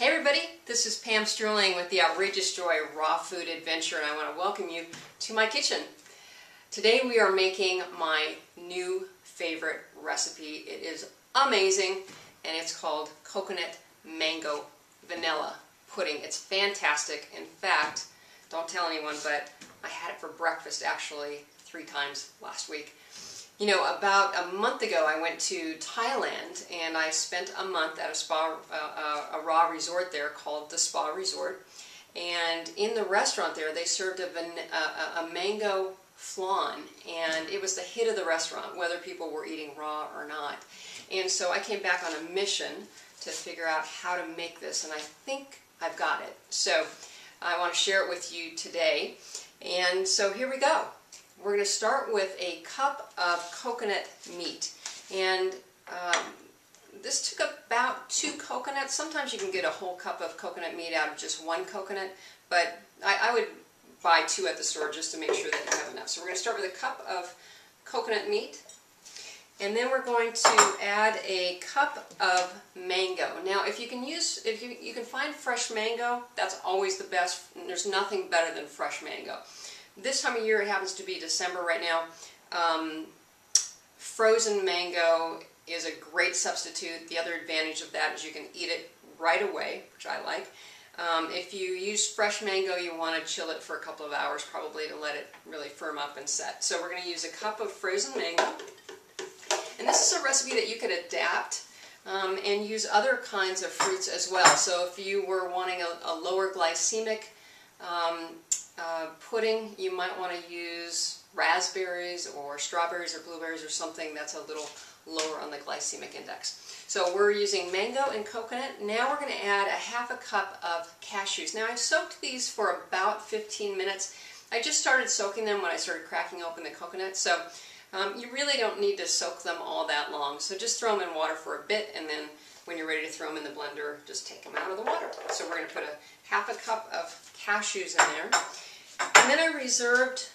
Hey everybody, this is Pam Sterling with the Outrageous Joy Raw Food Adventure, and I want to welcome you to my kitchen. Today we are making my new favorite recipe. It is amazing, and it's called coconut mango vanilla pudding. It's fantastic. In fact, don't tell anyone, but I had it for breakfast actually 3 times last week. You know, about a month ago I went to Thailand and I spent a month at a spa, a raw resort there called the Spa Resort. And in the restaurant there they served a mango flan, and it was the hit of the restaurant, whether people were eating raw or not. And so I came back on a mission to figure out how to make this, and I think I've got it. So I want to share it with you today. And so here we go. We're going to start with a cup of coconut meat, and this took about 2 coconuts. Sometimes you can get a whole cup of coconut meat out of just 1 coconut, but I would buy 2 at the store just to make sure that you have enough. So we're going to start with a cup of coconut meat, and then we're going to add a cup of mango. Now if you can find fresh mango, that's always the best. There's nothing better than fresh mango. This time of year, it happens to be December right now. Frozen mango is a great substitute. The other advantage of that is you can eat it right away, which I like. If you use fresh mango, you want to chill it for a couple of hours probably to let it really firm up and set. So we're going to use a cup of frozen mango. And this is a recipe that you could adapt and use other kinds of fruits as well. So if you were wanting a lower glycemic pudding, you might want to use raspberries or strawberries or blueberries or something that's a little lower on the glycemic index. So we're using mango and coconut. Now we're going to add a ½ cup of cashews. Now I've soaked these for about 15 minutes. I just started soaking them when I started cracking open the coconut, so you really don't need to soak them all that long. So just throw them in water for a bit, and then when you're ready to throw them in the blender, just take them out of the water. So we're going to put a ½ cup of cashews in there. And then I reserved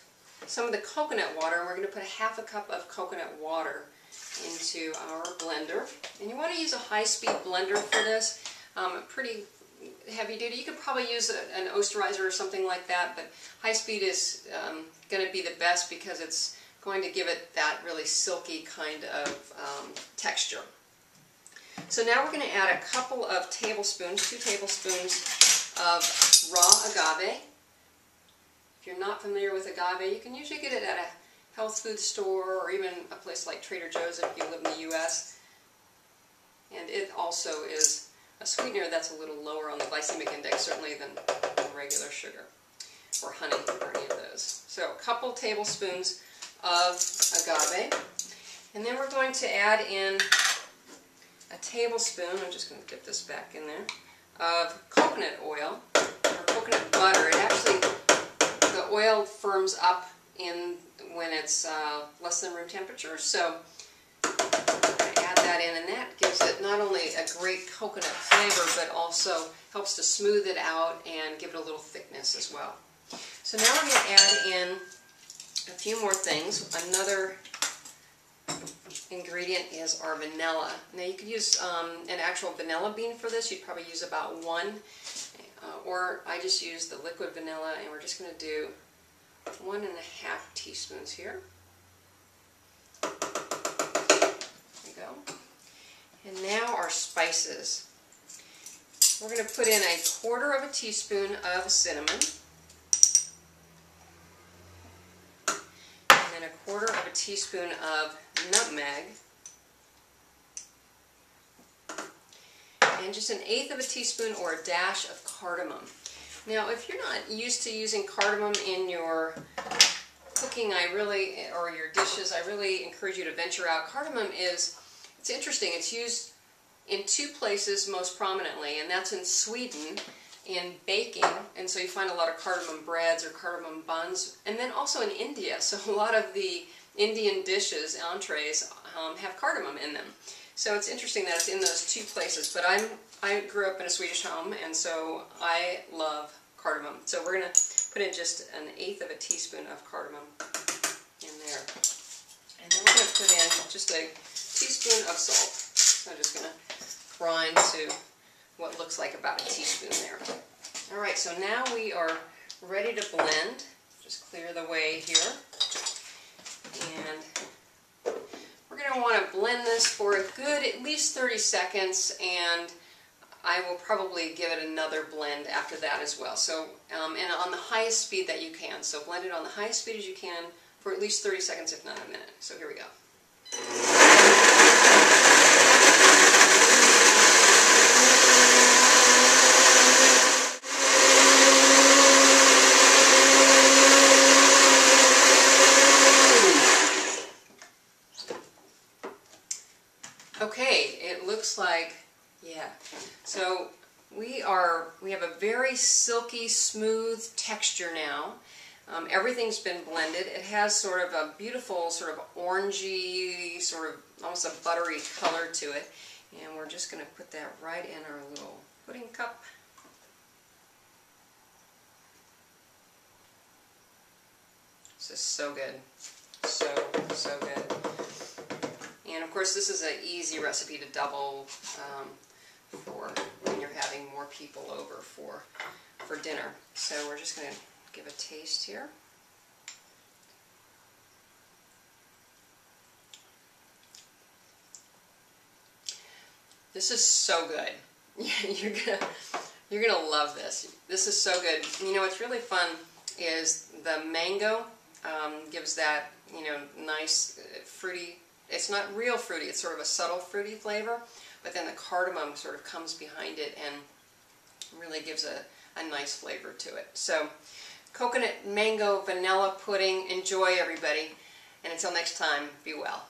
some of the coconut water, and we're going to put a ½ cup of coconut water into our blender. And you want to use a high-speed blender for this, pretty heavy duty. You could probably use an Oasterizer or something like that, but high-speed is going to be the best because it's going to give it that really silky kind of texture. So now we're going to add a couple of tablespoons, 2 tablespoons of raw agave. If you're not familiar with agave, you can usually get it at a health food store or even a place like Trader Joe's if you live in the U.S. And it also is a sweetener that's a little lower on the glycemic index, certainly than regular sugar or honey or any of those. So a couple tablespoons of agave. And then we're going to add in a tablespoon, I'm just going to dip this back in there, of coconut oil or coconut butter. It actually, the oil firms up when it's less than room temperature, so I'm going to add that in, and that gives it not only a great coconut flavor, but also helps to smooth it out and give it a little thickness as well. So now we're going to add in a few more things. Another ingredient is our vanilla. Now you could use an actual vanilla bean for this. You'd probably use about 1, or I just use the liquid vanilla, and we're just going to do 1½ teaspoons here. There we go. And now our spices. We're going to put in 1/4 teaspoon of cinnamon, and then 1/4 teaspoon of nutmeg, and just 1/8 teaspoon or a dash of cardamom. Now if you're not used to using cardamom in your cooking, or your dishes, I really encourage you to venture out. Cardamom it's interesting, it's used in 2 places most prominently, and that's in Sweden in baking, and so you find a lot of cardamom breads or cardamom buns, and then also in India. So a lot of the Indian dishes, entrees, have cardamom in them. So it's interesting that it's in those 2 places, but I grew up in a Swedish home, and so I love cardamom. So we're going to put in just 1/8 teaspoon of cardamom in there. And then we're going to put in just a teaspoon of salt. So I'm just going to grind to what looks like about a teaspoon there. All right, so now we are ready to blend. Just clear the way here. And we're going to want to blend this for a good at least 30 seconds, and I will probably give it another blend after that as well. So, and on the highest speed that you can. So blend it on the highest speed as you can for at least 30 seconds, if not a minute. So here we go. Okay, it looks like, yeah. So we have a very silky, smooth texture now. Everything's been blended. It has sort of a beautiful, sort of orangey, sort of almost a buttery color to it. And we're just going to put that right in our little pudding cup. This is so good. So good. And of course, this is an easy recipe to double for when you're having more people over for dinner. So we're just going to give a taste here. This is so good. You're gonna love this. This is so good. You know what's really fun is the mango gives that, you know, nice fruity. It's not real fruity. It's sort of a subtle fruity flavor, but then the cardamom sort of comes behind it and really gives a nice flavor to it. So, coconut mango vanilla pudding. Enjoy, everybody. And until next time, be well.